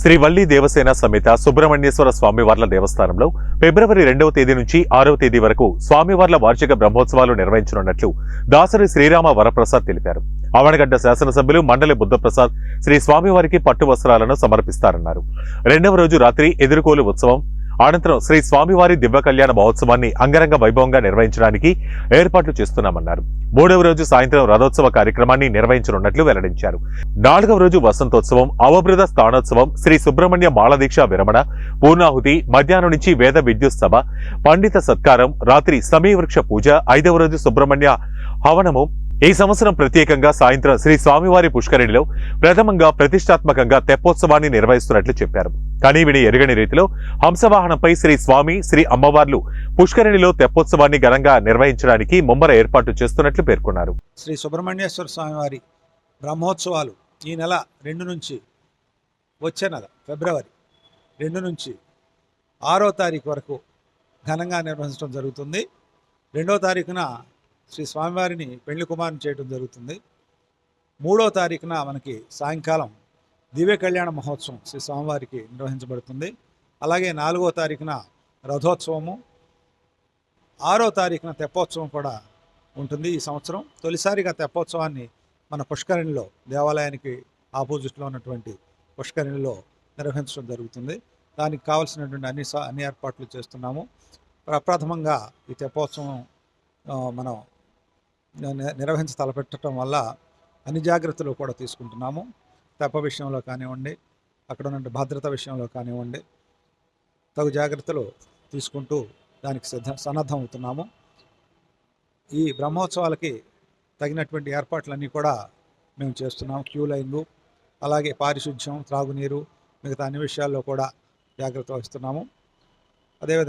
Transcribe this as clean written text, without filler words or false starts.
శ్రీ వల్లి దేవసేన సమేత సుబ్రహ్మణ్యేశ్వర స్వామివార్ల దేవస్థానంలో ఫిబ్రవరి 2వ తేదీ నుంచి 6వ తేదీ వరకు స్వామివార్ల వార్షిక బ్రహ్మోత్సవాలు నిర్వహించనున్నట్లు దాసరి శ్రీరామ వరప్రసాద్ తెలిపారు. ఆవనగడ్డ శాసనసభ్యులు మండలి బుద్ధప్రసాద్ శ్రీ స్వామివారికి పట్టు వస్త్రాలను సమర్పిస్తారన్నారు. 2వ రోజు రాత్రి ఎదుర్కోలు ఉత్సవం అనంతరం శ్రీ స్వామివారి దివ్య కళ్యాణ మహోత్సవాన్ని అంగరంగ వైభవంగా నిర్వహించడానికి ఏర్పాట్లు చేస్తున్నామన్నారు. 3వ రోజు సాయంత్రం రథోత్సవ కార్యక్రమాన్ని నిర్వహించనున్నట్లు వెల్లడించారు. 4వ రోజు వసంతోత్సవం, అవబృత స్థానోత్సవం, శ్రీ సుబ్రహ్మణ్య మాళదీక్ష విరమణ, పూర్ణాహుతి, మధ్యాహ్నం నుంచి వేద విద్యుత్ సభ, పండిత సత్కారం, రాత్రి సమీవృక్ష పూజ, 5వ రోజు సుబ్రహ్మణ్య హవనము. ఈ సంవత్సరం ప్రత్యేకంగా సాయంత్రం శ్రీ స్వామివారి పుష్కరిణిలో ప్రథమంగా ప్రతిష్టాత్మకంగా తెప్పోత్సవాన్ని నిర్వహిస్తున్నట్లు చెప్పారు. కానీ విని ఎరుగని రీతిలో హంసవాహనంపై శ్రీ స్వామి, శ్రీ అమ్మవార్లు పుష్కరిణిలో తెప్పోత్సవాన్ని ఘనంగా నిర్వహించడానికి ముమ్మర ఏర్పాటు చేస్తున్నట్లు పేర్కొన్నారు. శ్రీ సుబ్రహ్మణ్యేశ్వర స్వామివారి బ్రహ్మోత్సవాలు ఈ నెల 2 నుంచి వచ్చే నెల ఫిబ్రవరి 2 నుంచి 6వ తారీఖు వరకు ఘనంగా నిర్వహించడం జరుగుతుంది. 2వ తారీఖున శ్రీ స్వామివారిని పెళ్లి కుమారుని చేయడం జరుగుతుంది. 3వ తారీఖున మనకి సాయంకాలం దివ్య కళ్యాణ మహోత్సవం శ్రీ స్వామివారికి నిర్వహించబడుతుంది. అలాగే 4వ తారీఖున రథోత్సవము, 6వ తారీఖున తెప్పోత్సవం కూడా ఉంటుంది. ఈ సంవత్సరం తొలిసారిగా తెప్పోత్సవాన్ని మన పుష్కరిణిలో, దేవాలయానికి ఆపోజిట్లో ఉన్నటువంటి పుష్కరిణిలో నిర్వహించడం జరుగుతుంది. దానికి కావాల్సినటువంటి అన్ని ఏర్పాట్లు చేస్తున్నాము. ప్రప్రథమంగా ఈ తెప్పోత్సవం మనం నిర్వహించి తలపెట్టడం వల్ల అన్ని జాగ్రత్తలు కూడా తీసుకుంటున్నాము. తెప్ప విషయంలో కానివ్వండి, అక్కడ ఉన్న భద్రత విషయంలో కానివ్వండి, తగు జాగ్రత్తలు తీసుకుంటూ దానికి సన్నద్ధం అవుతున్నాము. ఈ బ్రహ్మోత్సవాలకి తగినటువంటి ఏర్పాట్లన్నీ కూడా మేము చేస్తున్నాము. క్యూ లైన్లు, అలాగే పారిశుధ్యం, త్రాగునీరు, మిగతా అన్ని విషయాల్లో కూడా జాగ్రత్త వహిస్తున్నాము. అదేవిధంగా